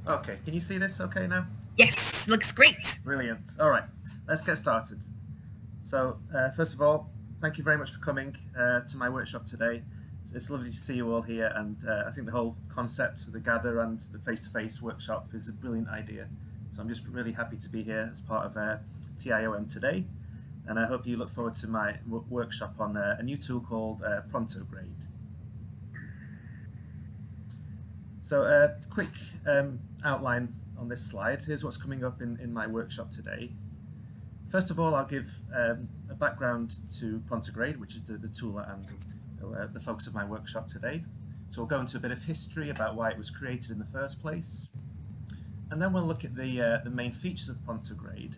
Okay, can you see this okay now? Yes, looks great. Brilliant. All right, let's get started. So, first of all, thank you very much for coming to my workshop today. It's lovely to see you all here, and I think the whole concept of the Gather and the face-to-face workshop is a brilliant idea. So I'm just really happy to be here as part of TIOM today, and I hope you look forward to my workshop on a new tool called Prontograde. So a quick outline on this slide. Here's what's coming up in my workshop today. First of all, I'll give a background to Prontograde, which is the tool that I'm the focus of my workshop today. So we'll go into a bit of history about why it was created in the first place. And then we'll look at the main features of Prontograde,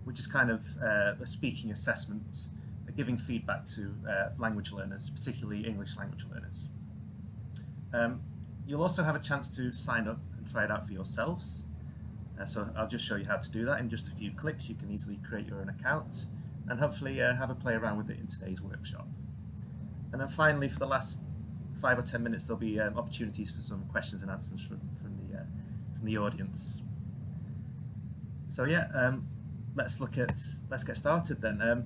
which is kind of a speaking assessment, giving feedback to language learners, particularly English language learners. You'll also have a chance to sign up and try it out for yourselves. So I'll just show you how to do that in just a few clicks. You can easily create your own account and hopefully have a play around with it in today's workshop. And then finally, for the last 5 or 10 minutes, there'll be opportunities for some questions and answers from the audience. So yeah, let's get started then.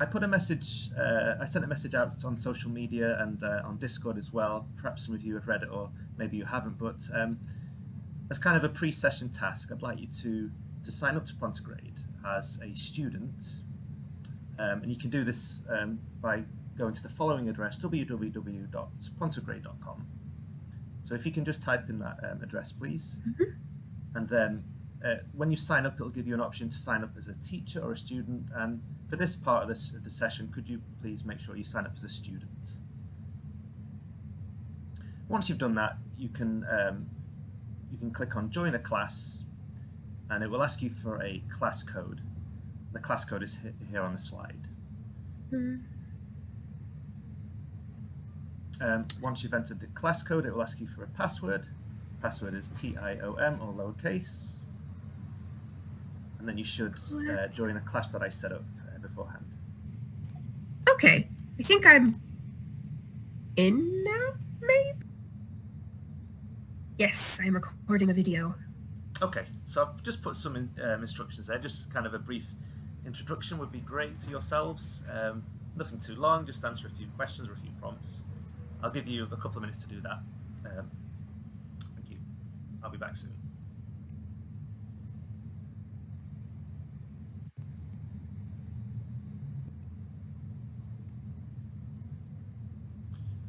I put a message, I sent a message out on social media and on Discord as well. Perhaps some of you have read it or maybe you haven't, but as kind of a pre-session task, I'd like you to sign up to Prontograde as a student. And you can do this by going to the following address, www.prontograde.com. So if you can just type in that address, please. And then when you sign up, it'll give you an option to sign up as a teacher or a student. And for this part of the session, could you please make sure you sign up as a student? Once you've done that, you can click on Join a Class, and it will ask you for a class code. The class code is here on the slide. Once you've entered the class code, it will ask you for a password. Password is TIOM or lowercase. And then you should join a class that I set up beforehand. Okay, I think I'm in now, maybe? Yes, I'm recording a video. Okay, so I've just put some instructions there. Just kind of a brief introduction would be great to yourselves. Nothing too long, just answer a few questions or a few prompts. I'll give you a couple of minutes to do that. Thank you. I'll be back soon.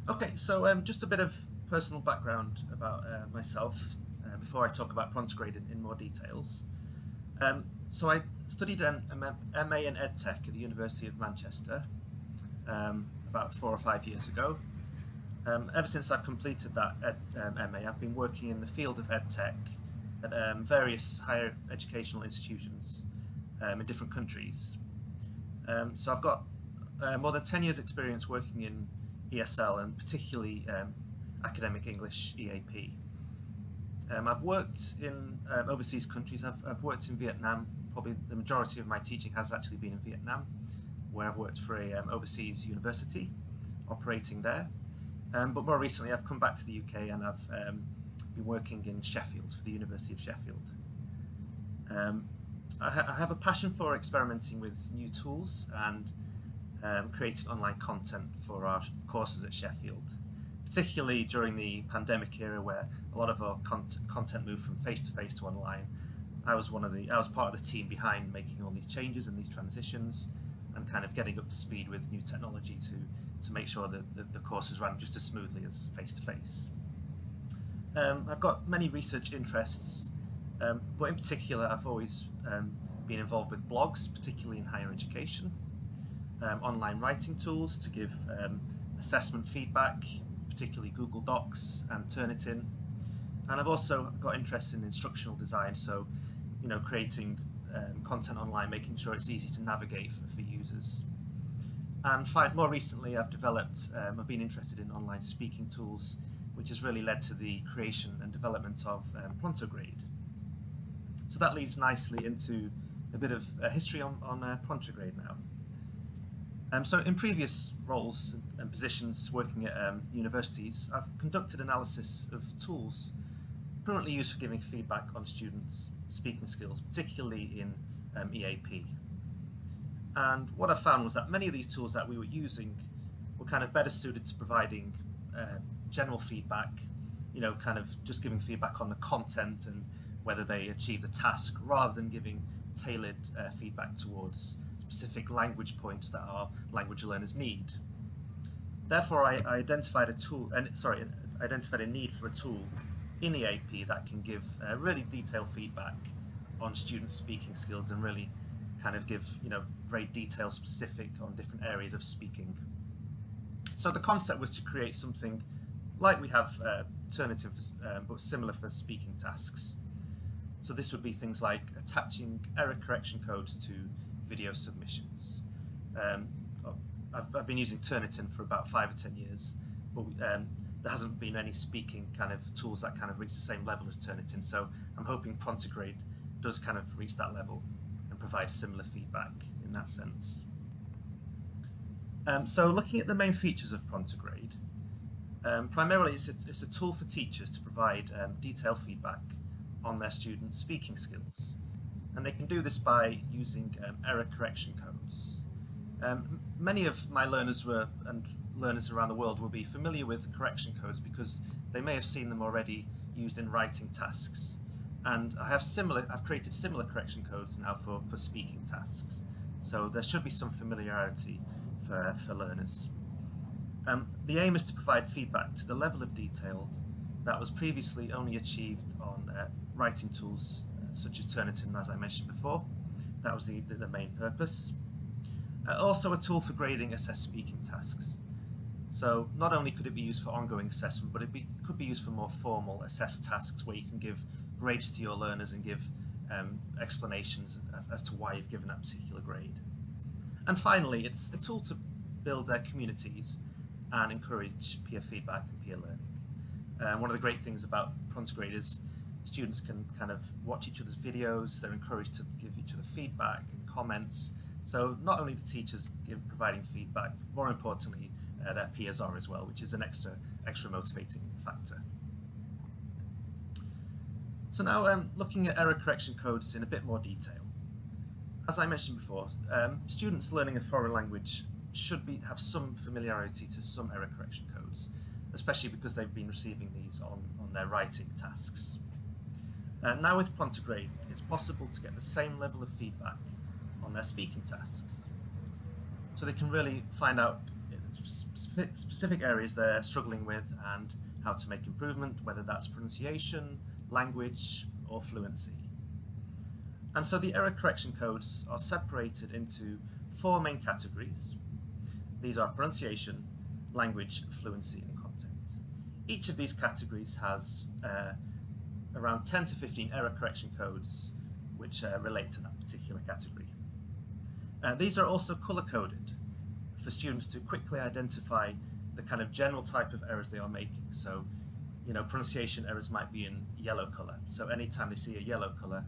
Okay, so just a bit of personal background about myself before I talk about Prontograde in more details. So I studied an MA in EdTech at the University of Manchester about 4 or 5 years ago. Ever since I've completed that MA, I've been working in the field of EdTech at various higher educational institutions in different countries. So I've got more than 10 years experience working in ESL and particularly academic English EAP. I've worked in overseas countries. I've worked in Vietnam. Probably the majority of my teaching has actually been in Vietnam, where I've worked for a overseas university operating there. But more recently, I've come back to the UK and I've been working in Sheffield for the University of Sheffield. I have a passion for experimenting with new tools and creating online content for our courses at Sheffield, particularly during the pandemic era where a lot of our content moved from face-to-face to online. I was part of the team behind making all these changes and these transitions and kind of getting up to speed with new technology to make sure that the courses ran just as smoothly as face-to-face. I've got many research interests, but in particular I've always been involved with blogs, particularly in higher education, online writing tools to give assessment feedback, particularly Google Docs and Turnitin. And I've also got interest in instructional design, so creating content online, making sure it's easy to navigate for users. And more recently, I've been interested in online speaking tools, which has really led to the creation and development of Prontograde. So that leads nicely into a bit of history on Prontograde now. So in previous roles and positions working at universities, I've conducted analysis of tools currently used for giving feedback on students' speaking skills, particularly in EAP. And what I found was that many of these tools that we were using were kind of better suited to providing general feedback, kind of just giving feedback on the content and whether they achieve the task, rather than giving tailored feedback towards specific language points that our language learners need. Therefore, I identified a need for a tool in EAP that can give really detailed feedback on students' speaking skills and really kind of give very detailed specific on different areas of speaking. So the concept was to create something like we have Turnitin, but similar for speaking tasks. So this would be things like attaching error correction codes to video submissions. I've been using Turnitin for about 5 or 10 years, but there hasn't been any speaking kind of tools that kind of reach the same level as Turnitin. So I'm hoping Prontograde does kind of reach that level and provide similar feedback in that sense. So looking at the main features of Prontograde, primarily it's a tool for teachers to provide detailed feedback on their students' speaking skills. And they can do this by using error correction codes. Many of my learners and learners around the world will be familiar with correction codes because they may have seen them already used in writing tasks. And I've created similar correction codes now for speaking tasks. So there should be some familiarity for learners. The aim is to provide feedback to the level of detail that was previously only achieved on writing tools such as Turnitin, as I mentioned before. That was the main purpose. Also a tool for grading assessed speaking tasks. So not only could it be used for ongoing assessment, but could be used for more formal assessed tasks where you can give grades to your learners and give explanations as to why you've given that particular grade. And finally, it's a tool to build communities and encourage peer feedback and peer learning. One of the great things about Prontograde is students can kind of watch each other's videos, they're encouraged to give each other feedback and comments. So not only the teachers providing feedback, more importantly, their peers are as well, which is an extra motivating factor. So now looking at error correction codes in a bit more detail. As I mentioned before, students learning a foreign language should have some familiarity to some error correction codes, especially because they've been receiving these on their writing tasks. Now with Prontograde, it's possible to get the same level of feedback on their speaking tasks. So they can really find out specific areas they're struggling with and how to make improvement, whether that's pronunciation, language, or fluency. And so the error correction codes are separated into 4 main categories. These are pronunciation, language, fluency, and content. Each of these categories has around 10 to 15 error correction codes which relate to that particular category. These are also color-coded for students to quickly identify the kind of general type of errors they are making. So, pronunciation errors might be in yellow color. So anytime they see a yellow color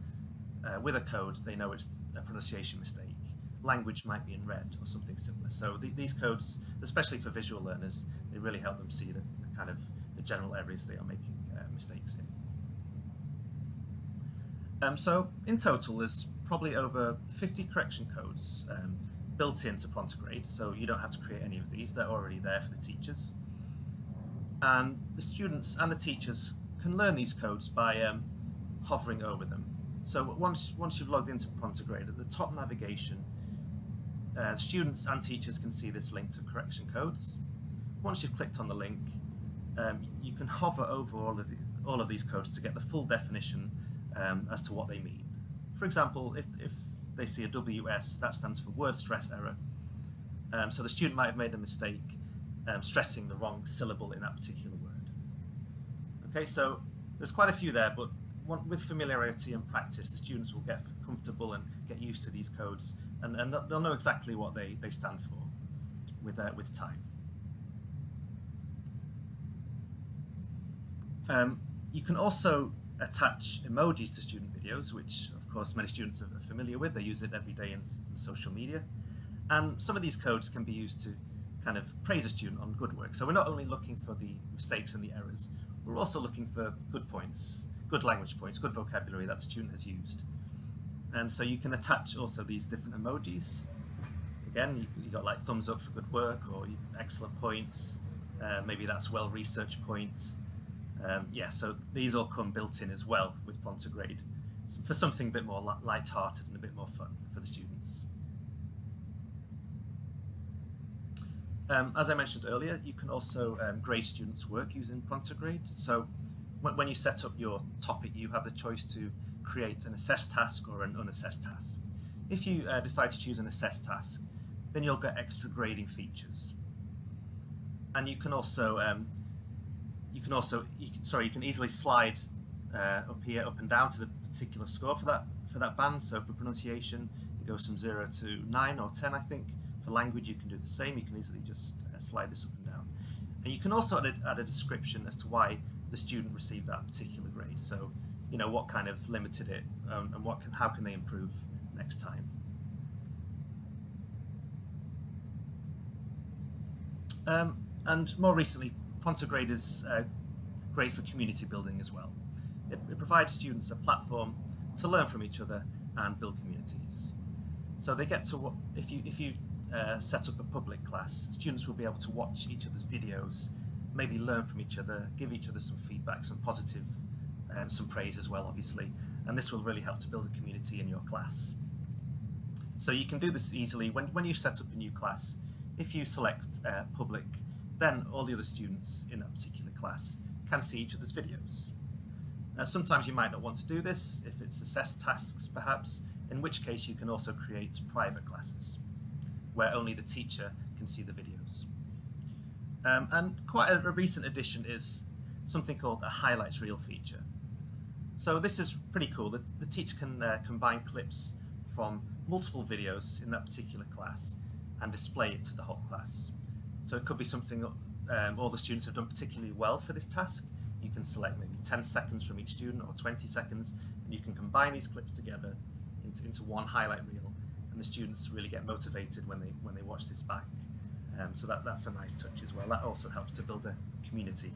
with a code, they know it's a pronunciation mistake. Language might be in red or something similar. So these codes, especially for visual learners, they really help them see the kind of the general areas they are making mistakes in. So in total, there's probably over 50 correction codes built into Prontograde, so you don't have to create any of these, they're already there for the teachers. And the students and the teachers can learn these codes by hovering over them. So once you've logged into Prontograde, at the top navigation, students and teachers can see this link to correction codes. Once you've clicked on the link, you can hover over all of these codes to get the full definition as to what they mean. For example, if they see a WS, that stands for word stress error. So the student might have made a mistake stressing the wrong syllable in that particular word. Okay, so there's quite a few there, but with familiarity and practice, the students will get comfortable and get used to these codes, and they'll know exactly what they stand for with time. You can also attach emojis to student videos, which of course many students are familiar with. They use it every day in social media. And some of these codes can be used to kind of praise a student on good work. So we're not only looking for the mistakes and the errors, we're also looking for good points, good language points, good vocabulary that the student has used. And so you can attach also these different emojis. Again, you got like thumbs up for good work, or excellent points. Maybe that's well-researched point. Yeah, so these all come built in as well with Prontograde for something a bit more light-hearted and a bit more fun for the students. As I mentioned earlier, you can also grade students' work using Prontograde. So when you set up your topic, you have the choice to create an assessed task or an unassessed task. If you decide to choose an assessed task, then you'll get extra grading features. And you can also you can easily slide up here, up and down to the particular score for that band. So for pronunciation, it goes from 0 to 9 or 10, I think. For language, you can do the same. You can easily just slide this up and down. And you can also add a description as to why the student received that particular grade. So, you know, what kind of limited it, and how can they improve next time. And more recently, Prontograde is great for community building as well. It provides students a platform to learn from each other and build communities. So they get to, if you set up a public class, students will be able to watch each other's videos, maybe learn from each other, give each other some feedback, some positive, some praise as well, obviously, and this will really help to build a community in your class. So you can do this easily when you set up a new class. If you select public, then all the other students in that particular class can see each other's videos. Sometimes you might not want to do this if it's assessed tasks, perhaps, in which case you can also create private classes where only the teacher can see the videos. And quite a recent addition is something called a highlights reel feature. So this is pretty cool. The teacher can combine clips from multiple videos in that particular class and display it to the whole class. So it could be something all the students have done particularly well for this task. You can select maybe 10 seconds from each student or 20 seconds, and you can combine these clips together into one highlight reel, and the students really get motivated when they watch this back. So that's a nice touch as well. That also helps to build a community.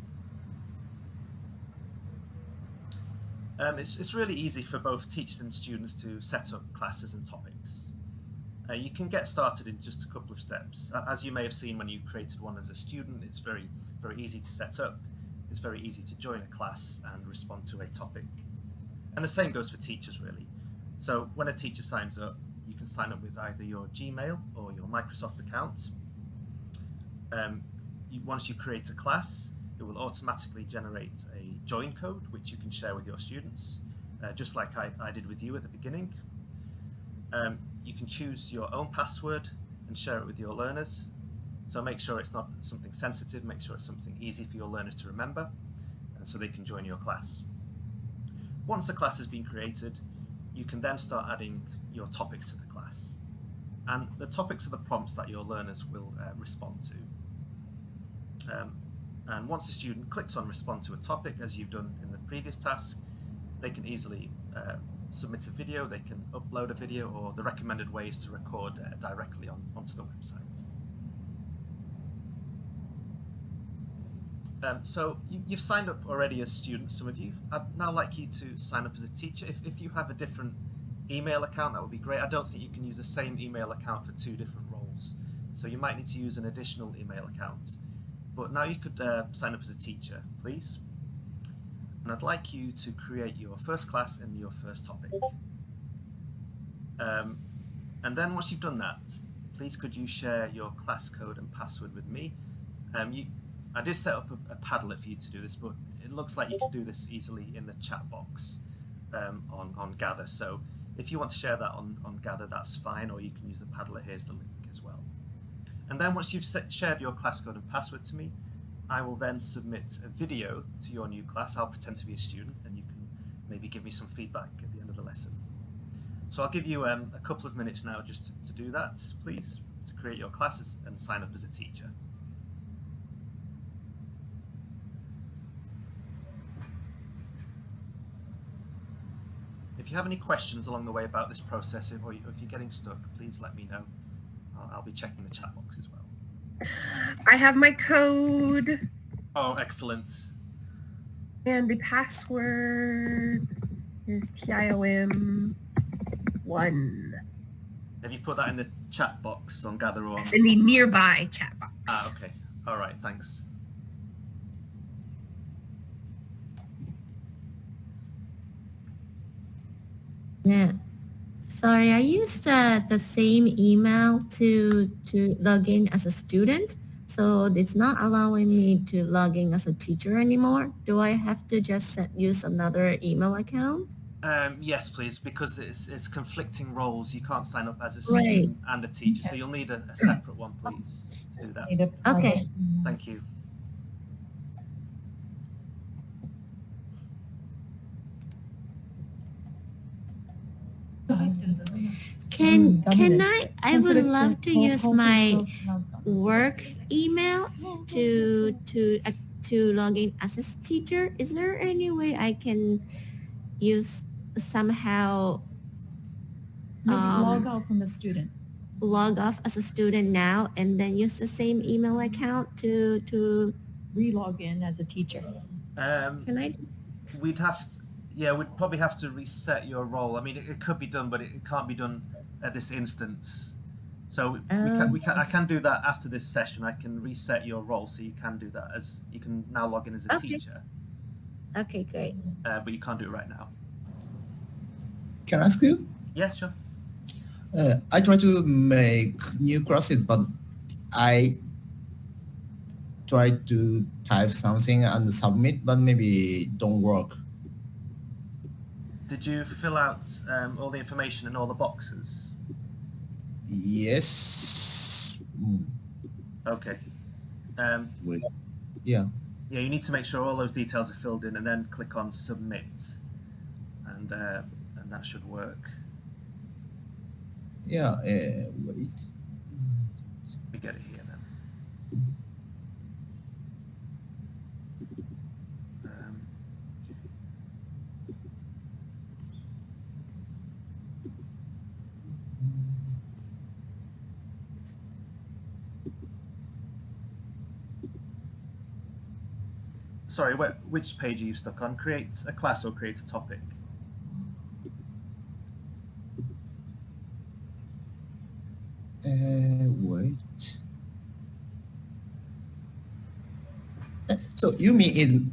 It's really easy for both teachers and students to set up classes and topics. You can get started in just a couple of steps. As you may have seen when you created one as a student, it's very, very easy to set up. It's very easy to join a class and respond to a topic. And the same goes for teachers, really. So when a teacher signs up, you can sign up with either your Gmail or your Microsoft account. Once you create a class, it will automatically generate a join code, which you can share with your students, just like I did with you at the beginning. You can choose your own password and share it with your learners. So make sure it's not something sensitive, make sure it's something easy for your learners to remember, and so they can join your class. Once the class has been created, you can then start adding your topics to the class. And the topics are the prompts that your learners will respond to. And once a student clicks on respond to a topic, as you've done in the previous task, they can easily submit a video, they can upload a video, or the recommended way is to record directly onto the website. So you've signed up already as students, some of you. I'd now like you to sign up as a teacher. If you have a different email account, that would be great. I don't think you can use the same email account for two different roles. So you might need to use an additional email account. But now you could sign up as a teacher, please. And I'd like you to create your first class and your first topic. And then once you've done that, please could you share your class code and password with me. I did set up a Padlet for you to do this, but it looks like you can do this easily in the chat box on Gather. So if you want to share that on Gather, that's fine, or you can use the Padlet. Here's the link as well. And then once you've shared your class code and password to me, I will then submit a video to your new class. I'll pretend to be a student, and you can maybe give me some feedback at the end of the lesson. So I'll give you a couple of minutes now just to do that, please, to create your classes and sign up as a teacher. If you have any questions along the way about this process, or if you're getting stuck, please let me know. I'll be checking the chat box as well. I have my code. Oh, excellent. And the password. Here's TIOM 1. Have you put that in the chat box on Gather On? It's in the nearby chat box. Okay. All right, thanks. Yeah. Sorry, I used the same email to log in as a student, so it's not allowing me to log in as a teacher anymore. Do I have to just use another email account? Yes, please, because it's conflicting roles. You can't sign up as a Right. student and a teacher, so you'll need a separate one, please, to do that. Okay. Thank you. Can I would love to use my work email to log in as a teacher. Is there any way I can use somehow log out from the student? Log off as a student now and then use the same email account to Re-log in as a teacher. can I? We'd probably have to reset your role. I mean, it could be done, but it can't be done at this instance. So I can do that after this session. I can reset your role, so you can do that as you can now log in as a teacher. Okay, great. But you can't do it right now. Can I ask you? Yeah, sure. I try to make new classes, but I try to type something and submit, but maybe don't work. Did you fill out all the information in all the boxes? Yes. Okay. Wait. Yeah. Yeah, you need to make sure all those details are filled in, and then click on submit, and that should work. Yeah. Wait. We get it here then. Sorry, which page are you stuck on? Create a class or create a topic? Wait. So you mean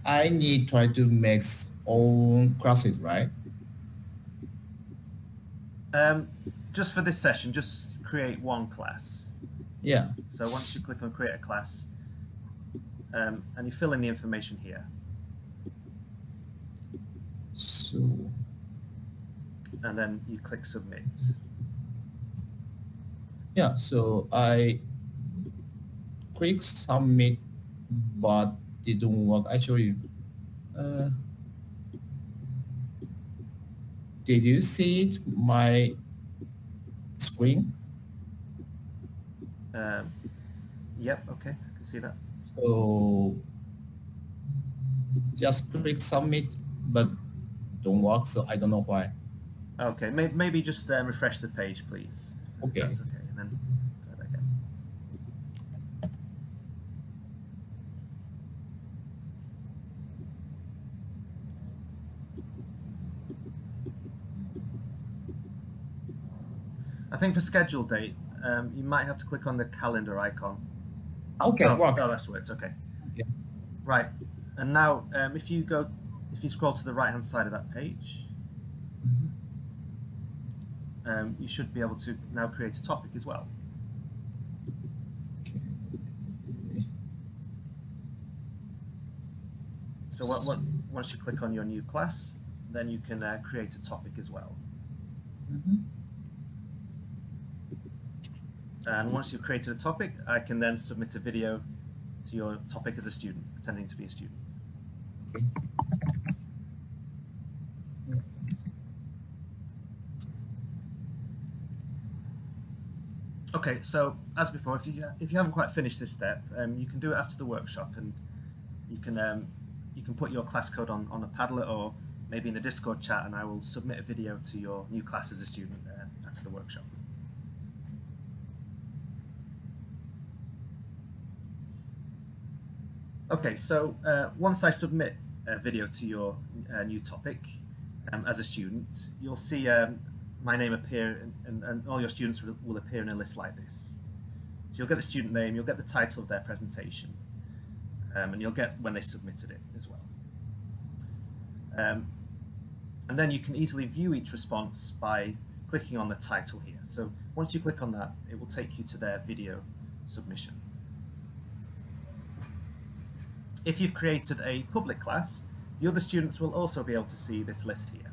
I need try to make own classes, right? Just for this session, just create one class. Yeah. So once you click on create a class, and you fill in the information here. So. And then you click submit. Yeah, so I click submit, but didn't work. Actually, did you see it, my screen? Yep, okay, I can see that. So just click submit, but don't work, so I don't know why. Okay, maybe just refresh the page, please. Okay. That's okay, and then try that again. I think for schedule date, you might have to click on the calendar icon. Okay, work. Oh, that's where it's okay. Yeah. Right, and now if you scroll to the right-hand side of that page, you should be able to now create a topic as well. Okay. So once you click on your new class, then you can create a topic as well. And once you've created a topic, I can then submit a video to your topic as a student, pretending to be a student. Okay. Okay, so as before, if you haven't quite finished this step, you can do it after the workshop, and you can put your class code on a Padlet or maybe in the Discord chat, and I will submit a video to your new class as a student after the workshop. Okay, so once I submit a video to your new topic, as a student, you'll see my name appear, and all your students will appear in a list like this. So you'll get the student name, you'll get the title of their presentation, and you'll get when they submitted it as well. And then you can easily view each response by clicking on the title here. So once you click on that, it will take you to their video submission. If you've created a public class, the other students will also be able to see this list here.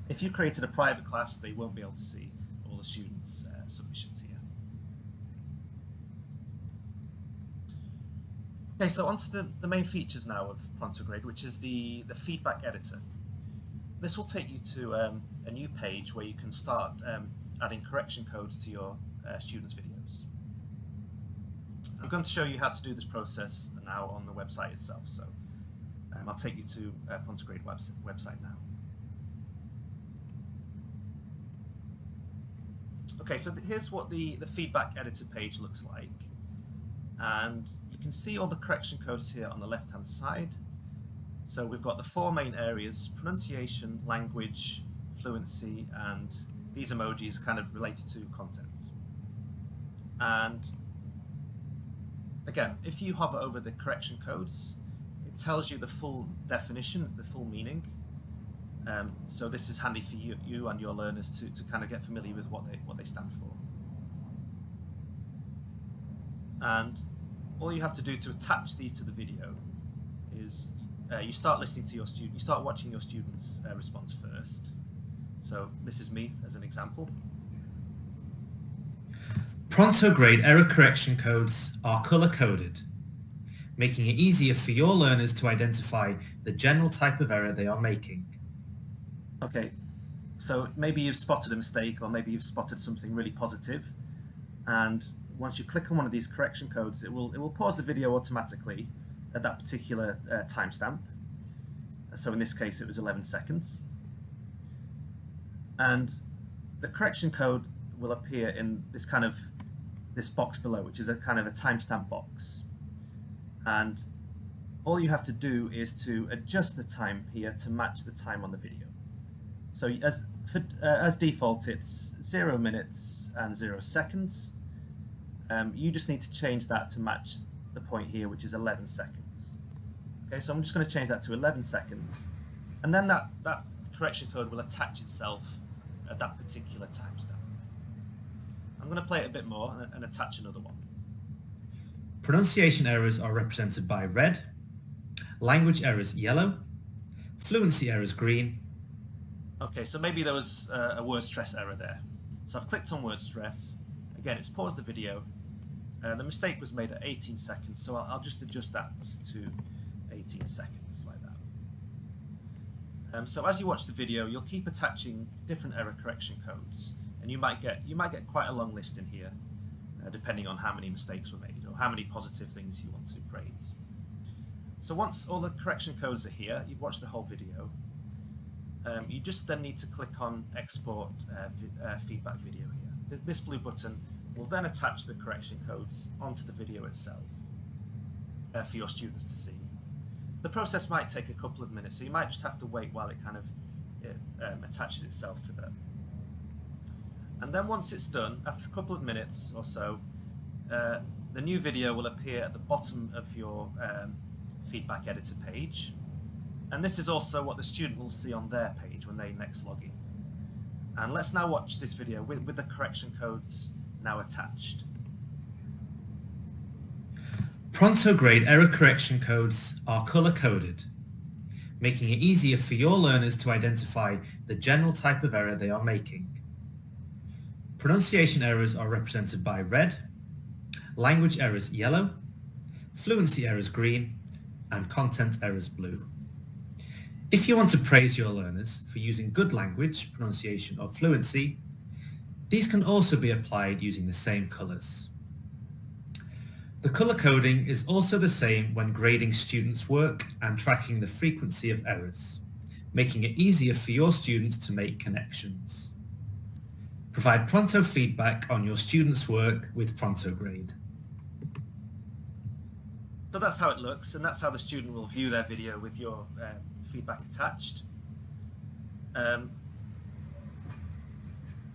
If you created a private class, they won't be able to see all the students' submissions here. Okay, so onto the main features now of Prontograde, which is the feedback editor. This will take you to a new page where you can start adding correction codes to your students' videos. I'm going to show you how to do this process now on the website itself. So I'll take you to Prontograde website now. Okay, so here's what the feedback editor page looks like. And you can see all the correction codes here on the left-hand side. So we've got the four main areas: pronunciation, language, fluency, and these emojis are kind of related to content. And again, if you hover over the correction codes, it tells you the full definition, the full meaning. So this is handy for you and your learners to kind of get familiar with what they stand for. And all you have to do to attach these to the video is you start listening to your student, you start watching your students' response first. So this is me as an example. Prontograde error correction codes are color-coded, making it easier for your learners to identify the general type of error they are making. Okay, so maybe you've spotted a mistake, or maybe you've spotted something really positive, and once you click on one of these correction codes, it will pause the video automatically at that particular timestamp. So in this case, it was 11 seconds. And the correction code will appear in this box below, which is a kind of a timestamp box. And all you have to do is to adjust the time here to match the time on the video. So as default, it's 0 minutes and 0 seconds. You just need to change that to match the point here, which is 11 seconds. Okay, so I'm just going to change that to 11 seconds. And then that correction code will attach itself at that particular timestamp. I'm going to play it a bit more and attach another one. Pronunciation errors are represented by red, language errors yellow, fluency errors green. Okay, so maybe there was a word stress error there. So I've clicked on word stress. Again, it's paused the video. The mistake was made at 18 seconds, so I'll just adjust that to 18 seconds like that. So as you watch the video, you'll keep attaching different error correction codes, and you might get quite a long list in here, depending on how many mistakes were made or how many positive things you want to praise. So once all the correction codes are here, you've watched the whole video. You just then need to click on Export Feedback Video here. This blue button will then attach the correction codes onto the video itself for your students to see. The process might take a couple of minutes, so you might just have to wait while it kind of attaches itself to them. And then once it's done, after a couple of minutes or so, the new video will appear at the bottom of your feedback editor page. And this is also what the student will see on their page when they next log in. And let's now watch this video with the correction codes now attached. Prontograde error correction codes are color-coded, making it easier for your learners to identify the general type of error they are making. Pronunciation errors are represented by red, language errors yellow, fluency errors green, and content errors blue. If you want to praise your learners for using good language, pronunciation, or fluency, these can also be applied using the same colors. The color coding is also the same when grading students' work and tracking the frequency of errors, making it easier for your students to make connections. Provide pronto feedback on your students' work with Prontograde. So that's how it looks, and that's how the student will view their video with your feedback attached.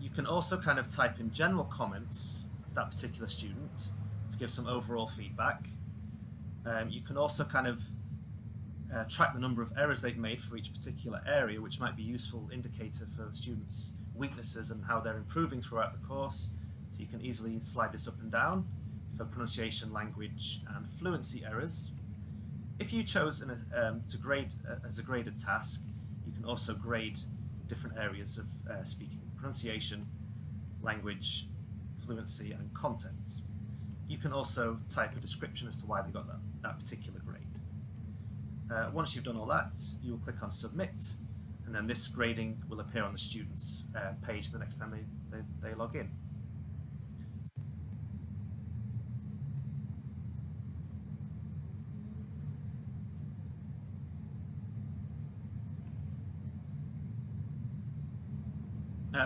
You can also kind of type in general comments to that particular student to give some overall feedback. You can also kind of track the number of errors they've made for each particular area, which might be a useful indicator for students' weaknesses and how they're improving throughout the course. So you can easily slide this up and down for pronunciation, language, and fluency errors. If you chose to grade as a graded task, you can also grade different areas of speaking: pronunciation, language, fluency, and content. You can also type a description as to why they got that particular grade. Once you've done all that, you will click on Submit, and then this grading will appear on the student's page the next time they log in.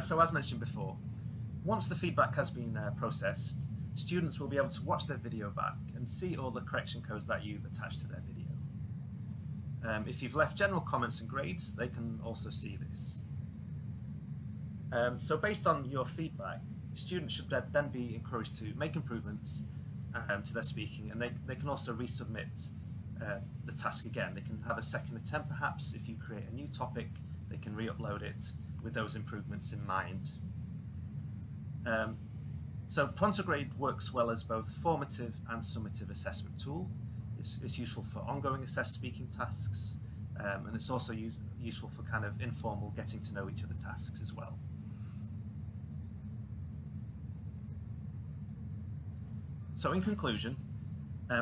So as mentioned before, once the feedback has been processed, students will be able to watch their video back and see all the correction codes that you've attached to their video. If you've left general comments and grades, they can also see this. So based on your feedback, students should then be encouraged to make improvements to their speaking, and they can also resubmit the task again. They can have a second attempt perhaps. If you create a new topic, they can re-upload it with those improvements in mind. So Prontograde works well as both formative and summative assessment tool. It's useful for ongoing assessed speaking tasks, and it's also useful for kind of informal getting to know each other tasks as well. So in conclusion,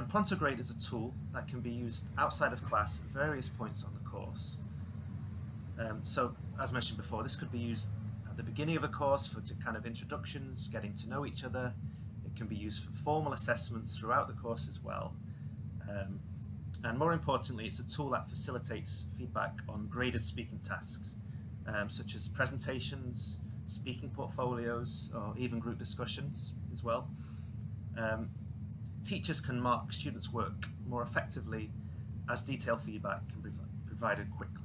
Prontograde is a tool that can be used outside of class at various points on the course. So as mentioned before, this could be used at the beginning of a course for kind of introductions, getting to know each other. It can be used for formal assessments throughout the course as well. And more importantly, it's a tool that facilitates feedback on graded speaking tasks, such as presentations, speaking portfolios, or even group discussions as well. Teachers can mark students' work more effectively as detailed feedback can be provided quickly.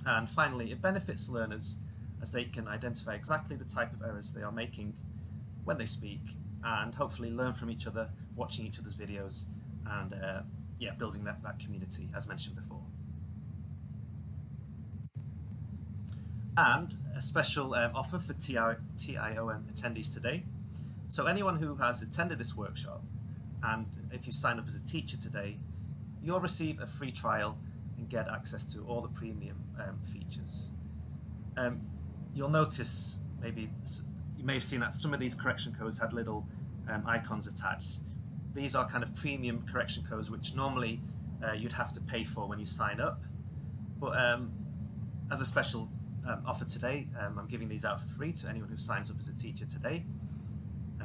And finally, it benefits learners as they can identify exactly the type of errors they are making when they speak, and hopefully learn from each other, watching each other's videos, and building that community, as mentioned before. And a special offer for TIOM attendees today. So anyone who has attended this workshop, and if you sign up as a teacher today, you'll receive a free trial and get access to all the premium features. You'll notice, maybe you may have seen that some of these correction codes had little icons attached. These are kind of premium correction codes, which normally you'd have to pay for when you sign up. But as a special offer today, I'm giving these out for free to anyone who signs up as a teacher today.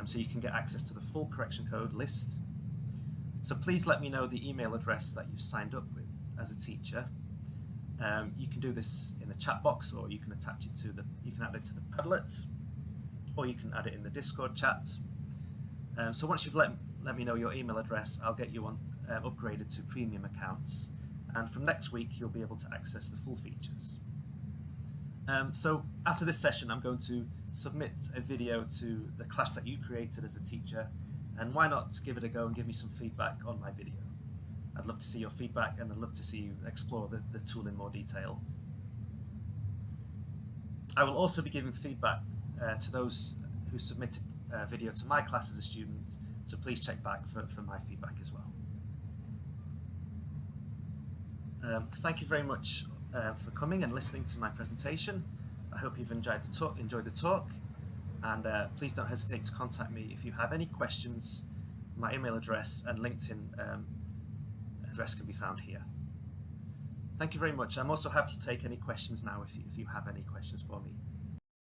So you can get access to the full correction code list. So please let me know the email address that you've signed up with as a teacher. You can do this in the chat box, or you can attach it to you can add it to the Padlet, or you can add it in the Discord chat. So once you've let me know your email address, I'll get you on upgraded to premium accounts, and from next week you'll be able to access the full features. So after this session, I'm going to submit a video to the class that you created as a teacher, and why not give it a go and give me some feedback on my video. I'd love to see your feedback, and I'd love to see you explore the tool in more detail. I will also be giving feedback to those who submitted a video to my class as a student, so please check back for my feedback as well. Thank you very much for coming and listening to my presentation. I hope you've enjoyed the talk, and please don't hesitate to contact me if you have any questions. My email address and LinkedIn address can be found here. Thank you very much. I'm also happy to take any questions now if you have any questions for me.